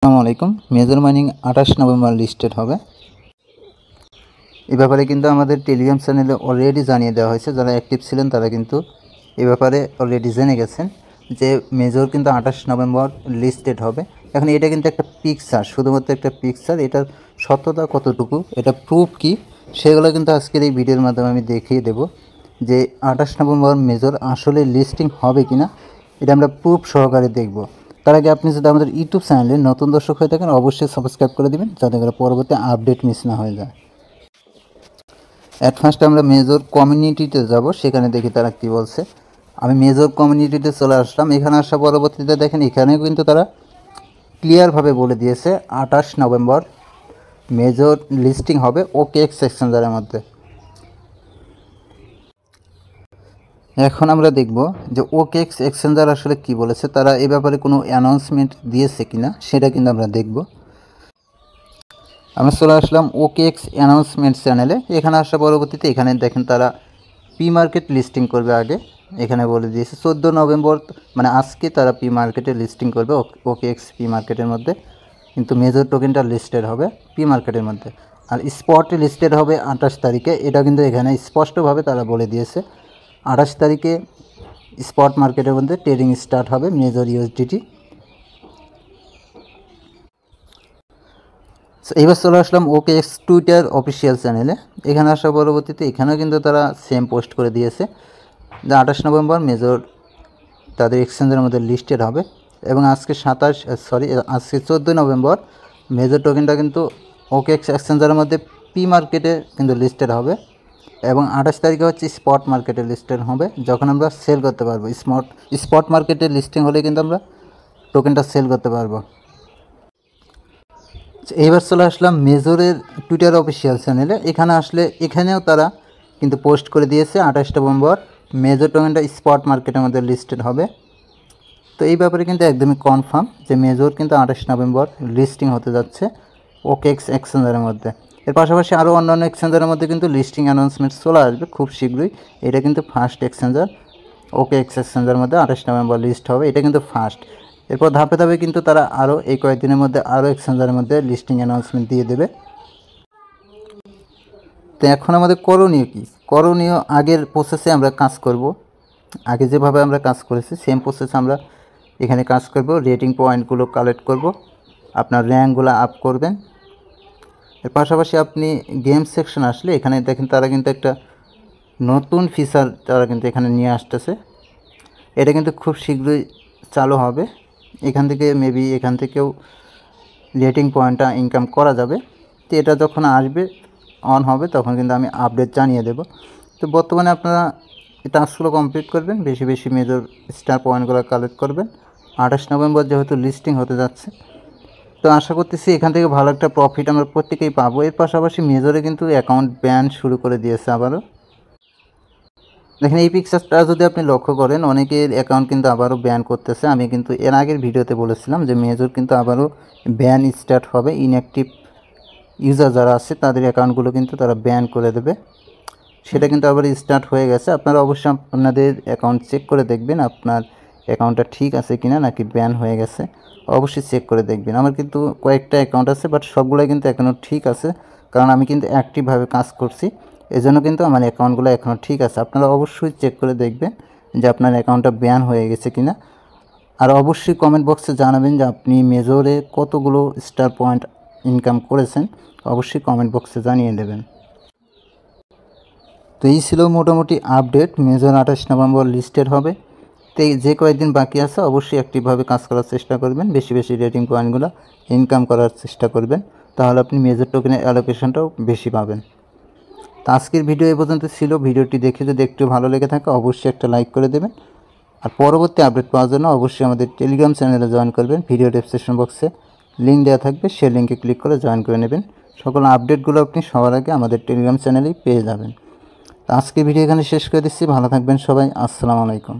আসসালামু আলাইকুম। Major mining 28 November listed হবে। এই ব্যাপারে কিন্তু আমাদের টেলিগ্রাম চ্যানেলে অলরেডি জানিয়ে দেওয়া হয়েছে। যারা অ্যাক্টিভ ছিলেন তারা কিন্তু এই ব্যাপারে অলরেডি জেনে গেছেন যে মেজর কিন্তু 28 নভেম্বর লিস্টেড হবে। এখন এটা কিন্তু একটা পিকচার, শুধুমাত্র একটা পিকচার। এটার সত্যতা কতটুকু, এটা প্রুফ কি, সেগুলো কিন্তু আজকের এই ভিডিওর মাধ্যমে আমি দেখিয়ে দেব যে 28 নভেম্বর মেজর আসলে লিস্টিং হবে কি না, এটা আমরা প্রুফ সহকারে দেখব। তার আগে আপনি যদি আমাদের ইউটিউব চ্যানেলে নতুন দর্শক হয়ে থাকেন অবশ্যই সাবস্ক্রাইব করে দেবেন, যাতে করে পরবর্তী আপডেট মিস না হয়ে যায়। অ্যাট ফার্স্ট আমরা মেজর কমিউনিটিতে যাব, সেখানে দেখি তারা কী বলছে। আমি মেজর কমিউনিটিতে চলে আসলাম। এখানে আসা পরবর্তীতে দেখেন এখানেও কিন্তু তারা ক্লিয়ারভাবে বলে দিয়েছে 28 নভেম্বর মেজর লিস্টিং হবে OKX এক্সচেঞ্জারের মধ্যে। এখন আমরা দেখব যে OKX এক্সচেঞ্জার আসলে কি বলেছে, তারা এ ব্যাপারে কোনো অ্যানাউন্সমেন্ট দিয়েছে কিনা সেটা কিন্তু আমরা দেখব। আমরা চলে আসলাম OKX অ্যানাউন্সমেন্ট চ্যানেলে। এখানে আসা পরবর্তীতে এখানে দেখেন তারা পি মার্কেট লিস্টিং করবে আগে। এখানে বলে দিয়েছে 14 নভেম্বর, মানে আজকে তারা পি মার্কেটে লিস্টিং করবে OKX পি মার্কেটের মধ্যে। কিন্তু মেজর টোকেনটা লিস্টেড হবে পি মার্কেটের মধ্যে, আর স্পটে লিস্টেড হবে 28 তারিখে। এটা কিন্তু এখানে স্পষ্টভাবে তারা বলে দিয়েছে 28 তারিখে স্পট মার্কেটের মধ্যে ট্রেডিং স্টার্ট হবে মেজর USDT। এইবার চলে আসলাম OKX টুইটার অফিসিয়াল চ্যানেলে। এখানে আসা পরবর্তীতে এখানেও কিন্তু তারা সেম পোস্ট করে দিয়েছে যে 28 নভেম্বর মেজর তাদের এক্সচেঞ্জের মধ্যে লিস্টেড হবে। এবং আজকে 14 নভেম্বর মেজর টোকেনটা কিন্তু OKX এক্সচেঞ্জের মধ্যে পি মার্কেটে কিন্তু লিস্টেড হবে। এবং 28 তারিখে হচ্ছে স্পট মার্কেটে লিস্টেড হবে, যখন আমরা সেল করতে পারবো। স্পট মার্কেটে লিস্টিং হলে কিন্তু আমরা টোকেনটা সেল করতে পারবো। এইবার চলে আসলাম মেজরের টুইটার অফিসিয়াল চ্যানেলে। এখানে আসলে এখানেও তারা কিন্তু পোস্ট করে দিয়েছে 28 নভেম্বর মেজর টোকেনটা স্পট মার্কেটের মধ্যে লিস্টেড হবে। তো এই ব্যাপারে কিন্তু একদমই কনফার্ম যে মেজর কিন্তু 28 নভেম্বর লিস্টিং হতে যাচ্ছে OKX এক্সচেঞ্জারের মধ্যে। এর পাশাপাশি আরও অন্যান্য এক্সচেঞ্জারের মধ্যে কিন্তু লিস্টিং অ্যানাউন্সমেন্ট চলে আসবে খুব শীঘ্রই। এটা কিন্তু ফার্স্ট এক্সচেঞ্জার, OKX এক্সচেঞ্জারের মধ্যে 28 নভেম্বর লিস্ট হবে, এটা কিন্তু ফার্স্ট। এরপর ধাপে ধাপে কিন্তু তারা আরও এই কয়েকদিনের মধ্যে আরও এক্সচেঞ্জারের মধ্যে লিস্টিং অ্যানাউন্সমেন্ট দিয়ে দেবে। তো এখন আমাদের করণীয় কী? করণীয় আগের প্রসেসে আমরা কাজ করব। আগে যেভাবে আমরা কাজ করেছি সেম প্রসেসে আমরা এখানে কাজ করব। রেটিং পয়েন্টগুলো কালেক্ট করব, আপনার র্যাঙ্কগুলো আপ করবেন। এর পাশাপাশি আপনি গেম সেকশন আসলে এখানে দেখেন তারা কিন্তু একটা নতুন ফিচার তারা কিন্তু এখানে নিয়ে আসতেছে। এটা কিন্তু খুব শীঘ্রই চালু হবে। এখান থেকে মেবি এখান থেকেও রেটিং পয়েন্টটা ইনকাম করা যাবে। তো এটা যখন আসবে অন হবে তখন কিন্তু আমি আপডেট জানিয়ে দেব। তো বর্তমানে আপনারা টাস্কগুলো কমপ্লিট করবেন, বেশি বেশি মেজর স্টার পয়েন্টগুলো কালেক্ট করবেন। 28 নভেম্বর যেহেতু লিস্টিং হতে যাচ্ছে, তো আশা করতেছি এখান থেকে ভালো একটা প্রফিট আমরা প্রত্যেকেই পাবো। এর পাশাপাশি মেজরে কিন্তু অ্যাকাউন্ট ব্যান শুরু করে দিয়েছে আবারও। দেখেন এই পিকচারটা যদি আপনি লক্ষ্য করেন, অনেকের অ্যাকাউন্ট কিন্তু আবারও ব্যান করতেছে। আমি কিন্তু এর আগের ভিডিওতে বলেছিলাম যে মেজর কিন্তু আবারও ব্যান স্টার্ট হবে। ইনঅ্যাক্টিভ ইউজার যারা আছে তাদের অ্যাকাউন্টগুলো কিন্তু তারা ব্যান করে দেবে। সেটা কিন্তু আবার স্টার্ট হয়ে গেছে। আপনারা অবশ্যই আপনাদের অ্যাকাউন্ট চেক করে দেখবেন আপনার অ্যাকাউন্টটা ঠিক আছে কিনা, নাকি ব্যান হয়ে গেছে অবশ্যই চেক করে দেখবেন। আমার কিন্তু কয়েকটা অ্যাকাউন্ট আছে, বাট সবগুলোই কিন্তু এখনও ঠিক আছে, কারণ আমি কিন্তু অ্যাক্টিভভাবে কাজ করছি। এজন্য কিন্তু আমার অ্যাকাউন্টগুলো এখনও ঠিক আছে। আপনারা অবশ্যই চেক করে দেখবেন যে আপনার অ্যাকাউন্টটা ব্যান হয়ে গেছে কিনা। আর অবশ্যই কমেন্ট বক্সে জানাবেন যে আপনি মেজরে কতগুলো স্টার পয়েন্ট ইনকাম করেছেন, অবশ্যই কমেন্ট বক্সে জানিয়ে দেবেন। তো এই ছিল মোটামুটি আপডেট। মেজর 28 নভেম্বর লিস্টেড হবে। তো যে কয়েকদিন বাকি আছে অবশ্যই অ্যাক্টিভভাবে কাজ করার চেষ্টা করবেন, বেশি বেশি রেটিং পয়েন্টগুলো ইনকাম করার চেষ্টা করবেন, তাহলে আপনি মেজর টোকেনের অ্যালোকেশনটাও বেশি পাবেন। তো আজকের ভিডিও এই পর্যন্ত ছিল। ভিডিওটি দেখে যদি একটু ভালো লেগে থাকে অবশ্যই একটা লাইক করে দেবেন। আর পরবর্তী আপডেট পাওয়ার জন্য অবশ্যই আমাদের টেলিগ্রাম চ্যানেলে জয়েন করবেন। ভিডিও ডেসক্রিপশন বক্সে লিঙ্ক দেওয়া থাকবে, সেই লিঙ্কে ক্লিক করে জয়েন করে নেবেন। সকল আপডেটগুলো আপনি সবার আগে আমাদের টেলিগ্রাম চ্যানেলেই পেয়ে যাবেন। তো আজকে ভিডিও এখানে শেষ করে দিচ্ছি। ভালো থাকবেন সবাই। আসসালামু আলাইকুম।